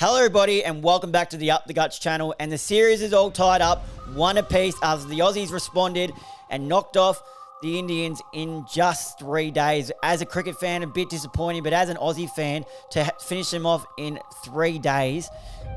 Hello everybody and welcome back to the Up the Guts channel, and the series is all tied up one apiece as the Aussies responded and knocked off the Indians in just 3 days. As a cricket fan, a bit disappointing, but as an Aussie fan, to finish them off in 3 days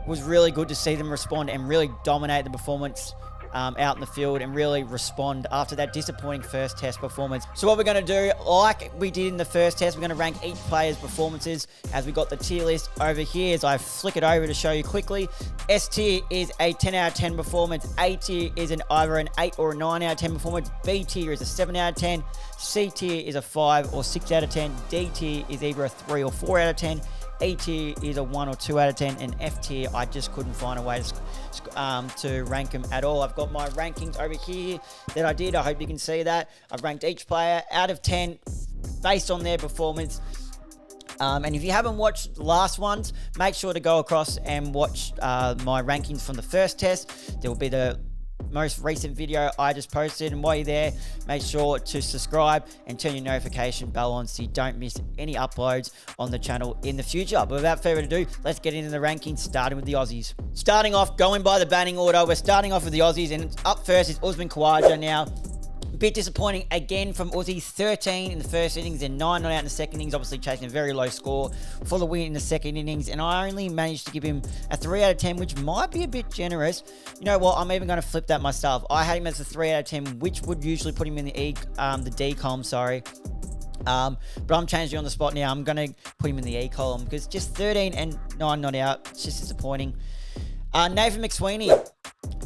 was really good to see them respond and really dominate the performance out in the field and really respond after that disappointing first test performance. So what we're going to do, like we did in the first test, we're going to rank each player's performances as we got the tier list over here. As I flick it over to show you quickly, S tier is a 10 out of 10 performance, A tier is either an 8 or a 9 out of 10 performance, B tier is a 7 out of 10, C tier is a 5 or 6 out of 10, D tier is either a 3 or 4 out of 10, E tier is a 1 or 2 out of 10, and F tier, I just couldn't find a way to rank them at all. I've got my rankings over here that I did. I hope you can see that. I've ranked each player out of 10 based on their performance. And if you haven't watched the last ones, make sure to go across and watch my rankings from the first test. There will be the most recent video I just posted, and while you're there, make sure to subscribe and turn your notification bell on so you don't miss any uploads on the channel in the future. But without further ado, let's get into the rankings, starting with the Aussies. Starting off, going by the batting order, we're starting off with the Aussies, and up first is Usman Khawaja. Now, a bit disappointing again from Aussie. 13 in the first innings and 9 not out in the second innings, obviously chasing a very low score for the win in the second innings, and I only managed to give him a 3 out of 10, which might be a bit generous. You know what, I'm even going to flip that myself. I had him as a 3 out of 10, which would usually put him in the D column, sorry. But I'm changing on the spot now. I'm going to put him in the E column because just 13 and 9 not out, it's just disappointing. Nathan McSweeney,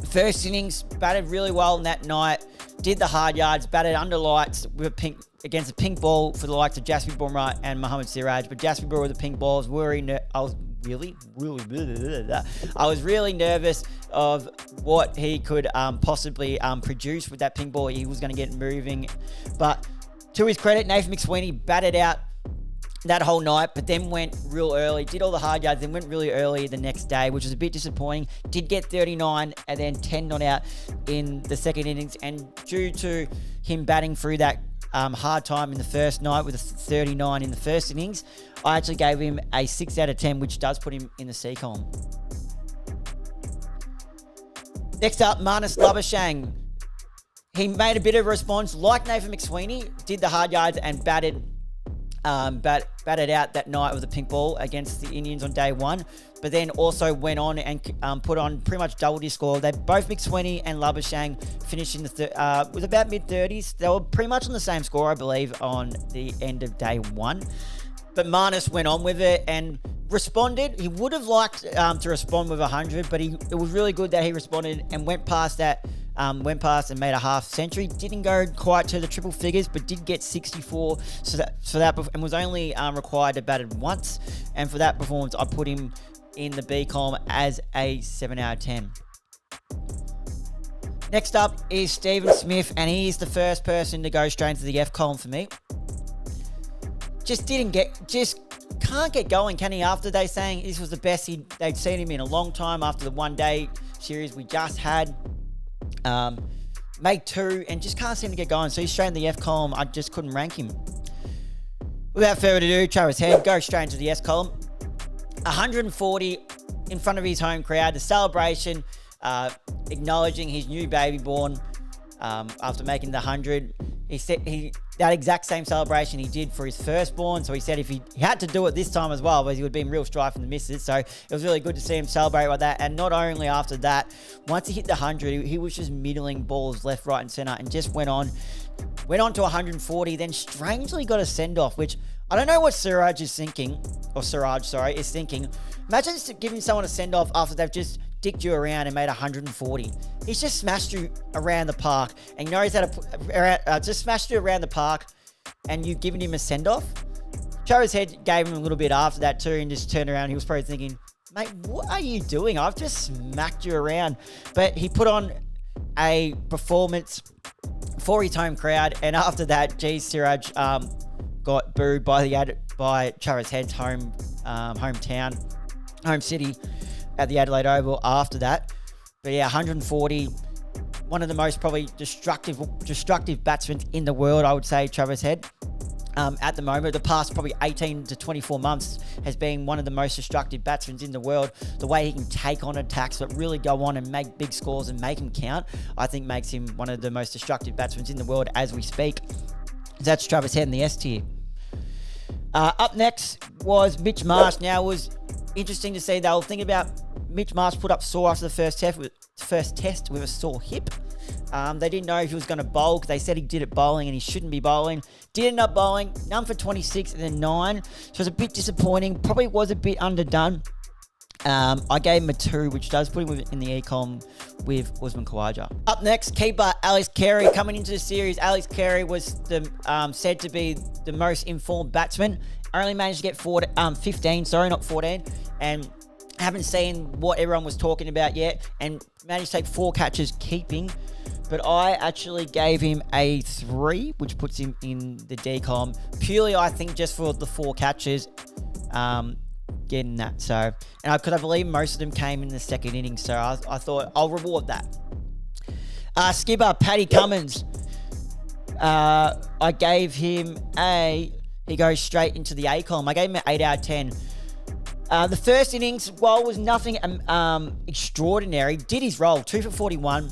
first innings, batted really well in that night. Did the hard yards, batted under lights with against a pink ball for the likes of Jasprit Bumrah and Mohammad Siraj. But Jasprit Bumrah with the pink balls, I was really nervous of what he could possibly produce with that pink ball. He was going to get moving. But to his credit, Nathan McSweeney batted out that whole night, but then went real early, did all the hard yards, then went really early the next day, which was a bit disappointing. Did get 39 and then 10 not out in the second innings, and due to him batting through that hard time in the first night with a 39 in the first innings, I actually gave him a 6 out of 10, which does put him in the C column. Next up, Marnus Labuschagne. He made a bit of a response like Nathan McSweeney, did the hard yards and batted out that night with a pink ball against the Indians on day one, but then also went on and put on pretty much doubled his score. They both, McSweeney and Labuschagne, finished in the with about mid-30s. They were pretty much on the same score, I believe, on the end of day one. But Marnus went on with it and responded. He would have liked to respond with 100, but it was really good that he responded and went past that. Went past and made a half century. Didn't go quite to the triple figures, but did get 64. So that and was only required to bat it once. And for that performance, I put him in the B column as a 7 out of 10. Next up is Stephen Smith, and he's the first person to go straight into the F column for me. Just can't get going, can he? After they saying this was the best they'd seen him in a long time after the one-day series we just had. Made 2 and just can't seem to get going. So he's straight in the F column. I just couldn't rank him. Without further ado, Travis Head, go straight into the S column. 140 in front of his home crowd. The celebration, acknowledging his new baby born after making the 100. He said that exact same celebration he did for his firstborn. So he said if he had to do it this time as well, but he would have been real strife from the misses. So it was really good to see him celebrate like that. And not only after that, once he hit the 100, he was just middling balls left, right, and center, and just went on to 140. Then strangely got a send off, which I don't know what Siraj is thinking. Imagine giving someone a send off after they've just dicked you around and made 140. He's just smashed you around the park and he knows how to just smashed you around the park, and you've given him a send-off. Travis Head gave him a little bit after that too and just turned around. He was probably thinking, mate, what are you doing? I've just smacked you around. But he put on a performance for his home crowd, and after that, Siraj got booed by Travis Head's home city at the Adelaide Oval after that. But yeah, 140, one of the most probably destructive batsmen in the world, I would say, Travis Head. at the moment. The past probably 18 to 24 months has been one of the most destructive batsmen in the world. The way he can take on attacks but really go on and make big scores and make them count, I think makes him one of the most destructive batsmen in the world as we speak. That's Travis Head in the S tier. Up next was Mitch Marsh. Now, it was interesting to see they were thinking about Mitch Marsh put up sore after the first test with a sore hip. They didn't know if he was going to bowl because they said he did it bowling and he shouldn't be bowling. Did end up bowling, none for 26 and then 9. So it was a bit disappointing. Probably was a bit underdone. I gave him a 2, which does put him in the E-column with Usman Khawaja. Up next, keeper Alex Carey. Coming into the series, Alex Carey was said to be the most informed batsman. Only managed to get 15, not 14. And haven't seen what everyone was talking about yet. And managed to take 4 catches keeping. But I actually gave him a 3, which puts him in the D column. Purely, I think, just for the 4 catches. Getting that. So, and because I believe most of them came in the second innings. So I thought I'll reward that. Skipper Paddy Cummins. I gave him he goes straight into the A column. I gave him an 8 out of 10. The first innings, while was nothing extraordinary, did his role. 2 for 41.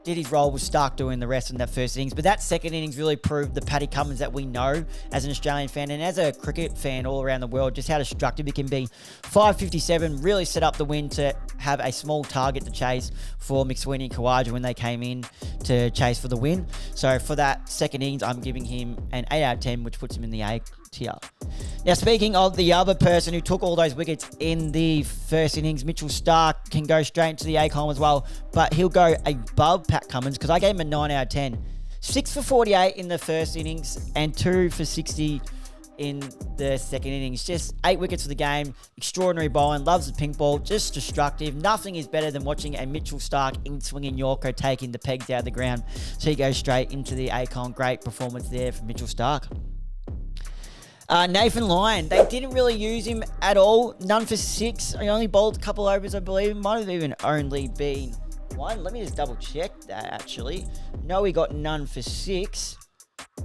Did his role with Stark doing the rest in that first innings. But that second innings really proved the Paddy Cummins that we know as an Australian fan and as a cricket fan all around the world, just how destructive he can be. 557 really set up the win to have a small target to chase for McSweeney and Khawaja when they came in to chase for the win. So for that second innings, I'm giving him an 8 out of 10, which puts him in the A tier. Now, speaking of the other person who took all those wickets in the first innings, Mitchell Stark can go straight into the A column as well, but he'll go above Pat Cummins because I gave him a 9 out of 10. 6 for 48 in the first innings and 2 for 60 in the second innings. Just 8 wickets for the game. Extraordinary bowling. Loves the pink ball. Just destructive. Nothing is better than watching a Mitchell Stark in-swinging Yorker taking the pegs out of the ground. So he goes straight into the A column. Great performance there from Mitchell Stark. Nathan Lyon, they didn't really use him at all. None for 6. He only bowled a couple overs, I believe. Might have even only been 1. Let me just double check that, actually. No, he got none for 6.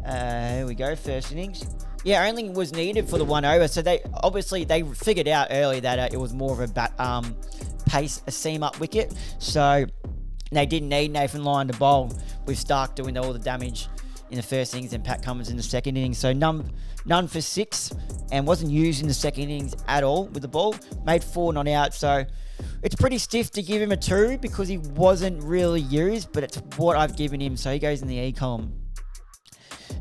Here we go, first innings. Yeah, only was needed for the 1 over. So they figured out early that it was more of a a seam-up wicket. So they didn't need Nathan Lyon to bowl with Stark doing all the damage in the first innings and Pat Cummins in the second innings. So none for 6 and wasn't used in the second innings at all with the ball. Made 4 not out. So it's pretty stiff to give him a 2 because he wasn't really used, but it's what I've given him. So he goes in the E column.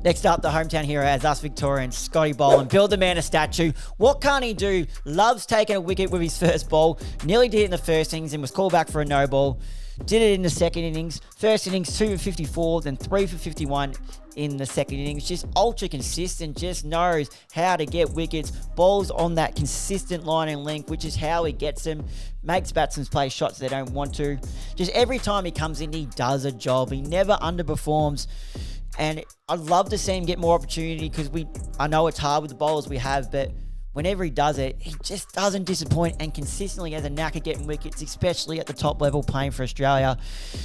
Next up, the hometown hero as us Victorians, Scotty Boland. Build the man a statue. What can't he do? Loves taking a wicket with his first ball. Nearly did it in the first innings and was called back for a no ball. Did it in the second innings. First innings, 2 for 54, then 3 for 51 in the second innings. Just ultra consistent, just knows how to get wickets. Balls on that consistent line and length, which is how he gets them. Makes batsmen play shots they don't want to. Just every time he comes in, he does a job. He never underperforms. And I'd love to see him get more opportunity because I know it's hard with the bowlers we have, but whenever he does it, he just doesn't disappoint and consistently has a knack of getting wickets, especially at the top level playing for Australia.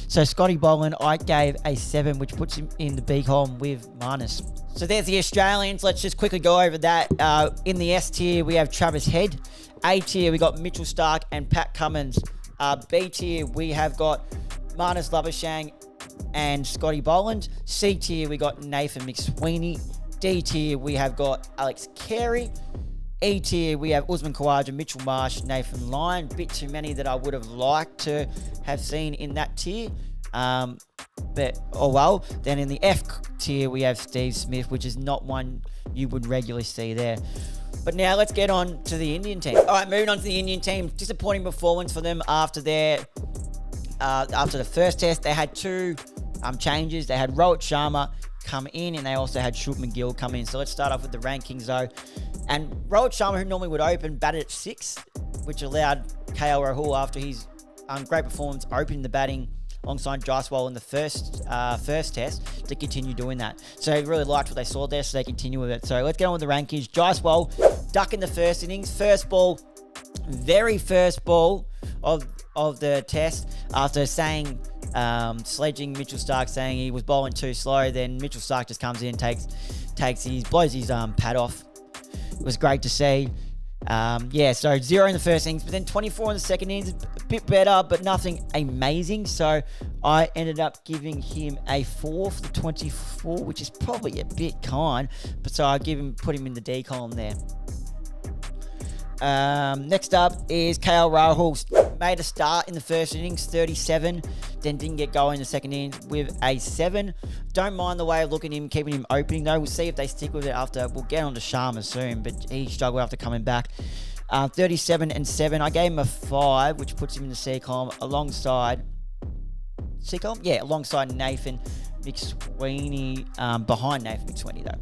So Scotty Boland, I gave a 7, which puts him in the B column with Marnus. So there's the Australians. Let's just quickly go over that. In the S tier, we have Travis Head. A tier, we got Mitchell Stark and Pat Cummins. B tier, we have got Marnus Labuschagne and Scotty Boland. C tier, we got Nathan McSweeney. D tier, we have got Alex Carey. E tier, we have Usman Khawaja, Mitchell Marsh, Nathan Lyon. Bit too many that I would have liked to have seen in that tier. But, oh well. Then in the F tier, we have Steve Smith, which is not one you would regularly see there. But now let's get on to the Indian team. All right, moving on to the Indian team. Disappointing performance for them after the first test. They had 2 changes. They had Rohit Sharma come in and they also had Shubman Gill come in. So let's start off with the rankings though. And Rohit Sharma, who normally would open, batted at 6, which allowed KL Rahul, after his great performance, opening the batting alongside Jaiswal in the first test, to continue doing that. So they really liked what they saw there, so they continue with it. So let's get on with the rankings. Jaiswal, duck in the first innings. Very first ball of of the test after saying, sledging Mitchell Starc, saying he was bowling too slow. Then Mitchell Starc just comes in, blows his pad off. It was great to see. So 0 in the first innings, but then 24 in the second innings, a bit better, but nothing amazing. So I ended up giving him a 4 for the 24, which is probably a bit kind, but so I put him in the D column there. Next up is KL Rahul. Made a start in the first innings, 37, then didn't get going in the second innings with a 7. Don't mind the way of looking at him, keeping him opening though. We'll see if they stick with it after. We'll get on to Sharma soon, but he struggled after coming back. 37 and 7. I gave him a 5, which puts him in the C column alongside Nathan McSweeney, behind Nathan McSweeney though.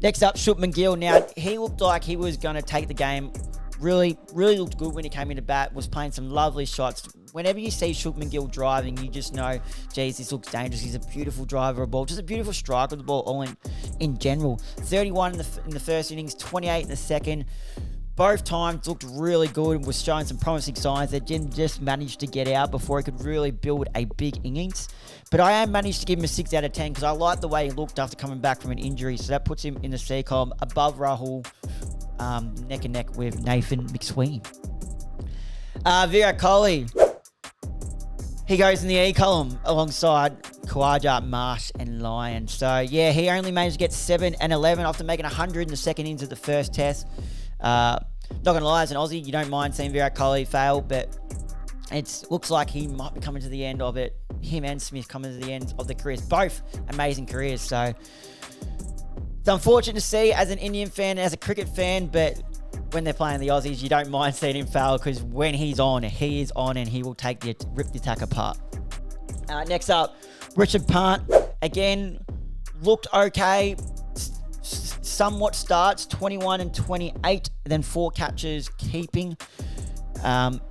Next up, Shubman Gill. Now, he looked like he was going to take the game. Really looked good when he came into bat, was playing some lovely shots. Whenever you see Shubman Gill driving, you just know, geez, this looks dangerous. He's a beautiful driver of the ball, just a beautiful striker of the ball all in general. 31 in the first innings, 28 in the second. Both times looked really good, was showing some promising signs that didn't just manage to get out before he could really build a big innings. But I am managed to give him a 6 out of 10 because I like the way he looked after coming back from an injury. So that puts him in the C column above Rahul, neck and neck with Nathan McSweeney. Virat Kohli, he goes in the E column alongside Khawaja, Marsh and Lyon. So yeah, he only managed to get 7 and 11 after making 100 in the second innings of the first test. Not gonna lie, as an Aussie, you don't mind seeing Virat Kohli fail, but it looks like he might be coming to the end of it. Him and Smith coming to the end of their careers, both amazing careers. So it's unfortunate to see as an Indian fan, as a cricket fan, but when they're playing the Aussies, you don't mind seeing him fail because when he's on, he is on and he will rip the attack apart. Next up, Richard Pant. Again, looked okay. Somewhat starts, 21 and 28, then 4 catches keeping.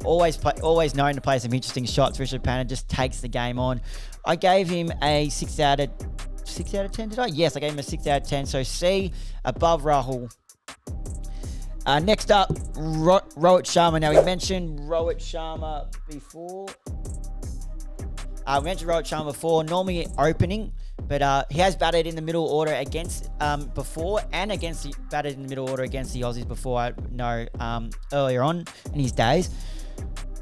Always known to play some interesting shots. Richard Pant just takes the game on. I gave him a 6 out of 10, did I? Yes, I gave him a 6 out of 10. So C, above Rahul. Next up, Rohit Sharma. Now, we mentioned Rohit Sharma before. Normally opening, but he has batted in the middle order against before, and batted in the middle order against the Aussies before. I know earlier on in his days.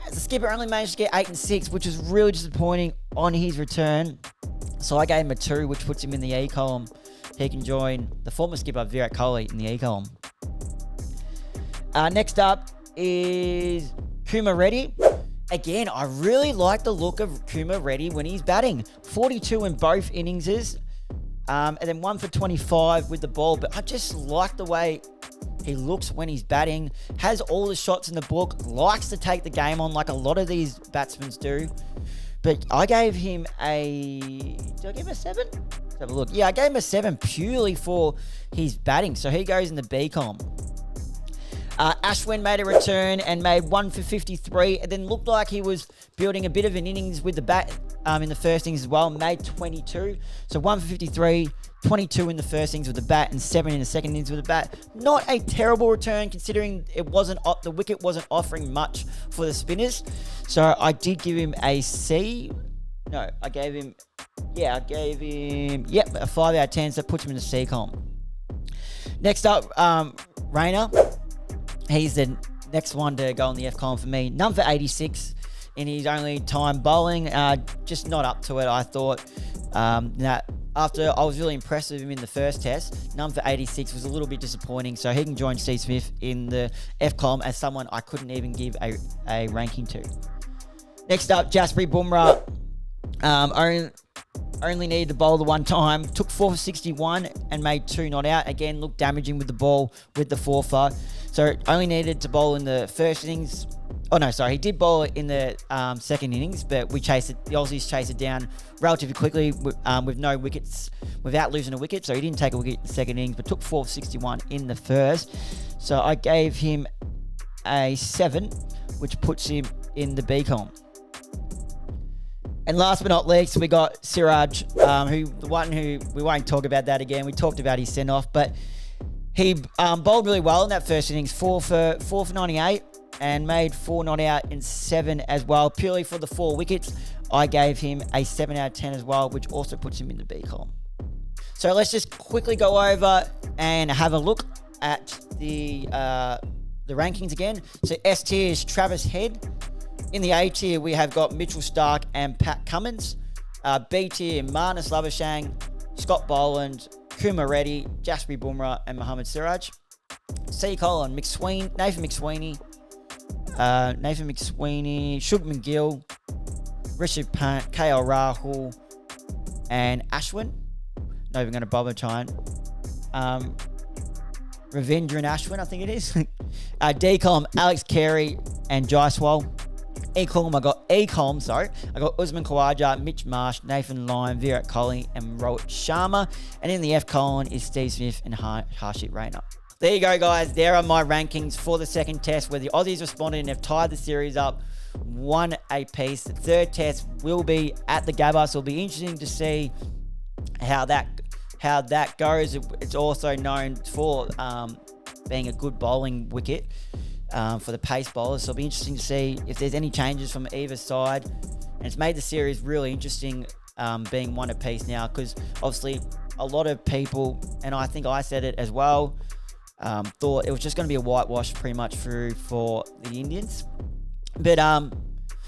The skipper only managed to get 8 and 6, which is really disappointing on his return. So I gave him a 2, which puts him in the E column. He can join the former skipper Virat Kohli in the E column. Next up is Kumar Reddy. Again, I really like the look of Kumar Reddy when he's batting. 42 in both innings, and then 1 for 25 with the ball. But I just like the way he looks when he's batting. Has all the shots in the book. Likes to take the game on like a lot of these batsmen do. But I gave him did I give him a 7? Let's have a look. Yeah, I gave him a 7 purely for his batting. So he goes in the B column. Ashwin made a return and made 1 for 53, and then looked like he was building a bit of an innings with the bat in the first innings as well. Made 22, so 1 for 53, 22 in the first innings with the bat, and 7 in the second innings with the bat. Not a terrible return considering the wicket wasn't offering much for the spinners. So I did give him a C. No, I gave him a 5 out of 10. So that puts him in the C column. Next up, Raina. He's the next one to go on the F column for me. None for 86 in his only time bowling. Just not up to it, I thought. After I was really impressed with him in the first test, none for 86 was a little bit disappointing. So he can join Steve Smith in the F column as someone I couldn't even give a ranking to. Next up, Jasprit Bumrah. Only needed to bowl the one time. Took 4 for 61 and made 2 not out. Again, looked damaging with the ball with the 4-for. So only needed to bowl in the first innings. Oh no, sorry. He did bowl in the second innings, but the Aussies chased it down relatively quickly with no wickets, without losing a wicket. So he didn't take a wicket in the second innings, but took 4 for 61 in the first. So I gave him a 7, which puts him in the B column. And last but not least, we got Siraj, who we won't talk about that again. We talked about his send-off, but he bowled really well in that first innings, 4 for 98, and made 4 not out in 7 as well. Purely for the 4 wickets, I gave him a 7 out of 10 as well, which also puts him in the B column. So let's just quickly go over and have a look at the rankings again. So S tier is Travis Head. In the A tier, we have got Mitchell Starc and Pat Cummins. B tier, Marnus Labuschagne, Scott Boland, Kumar Reddy, Jasprit Bumrah, and Mohammad Siraj. C column, Nathan McSweeney, Shubman Gill, Rishabh Pant, KL Rahul, and Ashwin. Not even going to bother trying. Ravindran Ashwin, I think it is. D column, Alex Carey and Jaiswal. I got Usman Khawaja, Mitch Marsh, Nathan Lyon, Virat Kohli, and Rohit Sharma. And in the F column is Steve Smith and Harshit Raina. There you go, guys. There are my rankings for the second test, where the Aussies responded and have tied the series up 1 apiece. The third test will be at the Gabba, so it'll be interesting to see how that goes. It's also known for being a good bowling wicket for the pace bowlers. So it'll be interesting to see if there's any changes from either side. And it's made the series really interesting, being 1 apiece now, because obviously a lot of people, and I think I said it as well, thought it was just going to be a whitewash pretty much through for the Indians. But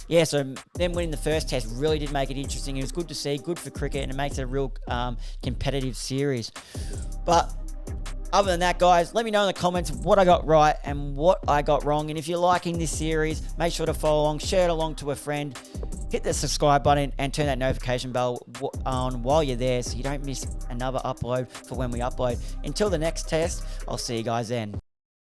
yeah, so them winning the first test really did make it interesting. It was good to see, good for cricket, and it makes it a real competitive series. But other than that, guys, let me know in the comments what I got right and what I got wrong. And if you're liking this series, make sure to follow along, share it along to a friend, hit the subscribe button, and turn that notification bell on while you're there so you don't miss another upload for when we upload. Until the next test, I'll see you guys then.